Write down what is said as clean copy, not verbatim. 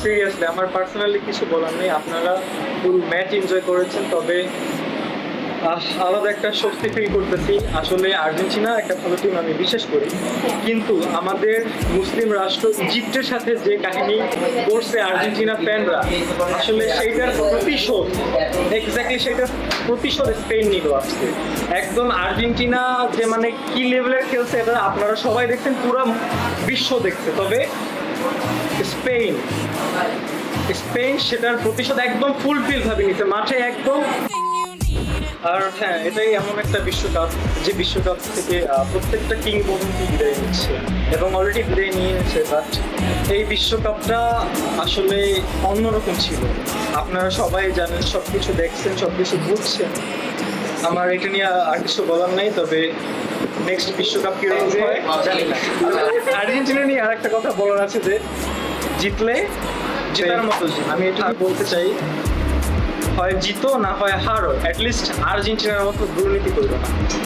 Seriously আমার personally কিছু বলার নেই। আপনারা ফুল ম্যাচ এনজয় করেছেন, তবে আলাদা একটা স্বস্তি ফিল করতেছি। আসলে আর্জেন্টিনা একটা ভালো টিম আমি বিশ্বাস করি, কিন্তু আমাদের মুসলিম রাষ্ট্র ইজিপ্টের সাথে যে কাহিনী করছে আর্জেন্টিনা ফ্যানরা, আসলে সেইটার প্রতিশোধ, এক্স্যাক্টলি সেইটার প্রতিশোধ স্পেন নিল আজকে। একদম আর্জেন্টিনা যে মানে কি লেভেলের খেলছে এটা আপনারা সবাই দেখছেন, পুরো বিশ্ব দেখছে। তবে স্পেন স্পেন সেটার প্রতিশোধ একদম ফুলফিল ভাবে নিতে মাঠে একদম। আর হ্যাঁ, এটাই এমন একটা বিশ্বকাপ যে বিশ্বকাপ থেকে প্রত্যেকটা কিংবদন্তি বিদায় নিচ্ছে এবং অলরেডি বিদায় নিয়েছে। বাট এই বিশ্বকাপটা আসলে অন্যরকম ছিল। আপনারা সবাই জানেন, সবকিছু দেখছেন, সবকিছু বুঝছেন। আমার এটা নিয়ে আর কিছু বলার নাই। তবে নেক্সট বিশ্বকাপ কিরকম হয় জানি না। আর্জেন্টিনা নিয়ে আর একটা কথা বলার আছে যে জিতলে জেতার মতো আমি এটা বলতে চাই, হয় জিতো না হয় হারো, অ্যাটলিস্ট আর্জেন্টিনার মতো দুর্নীতি করবে না।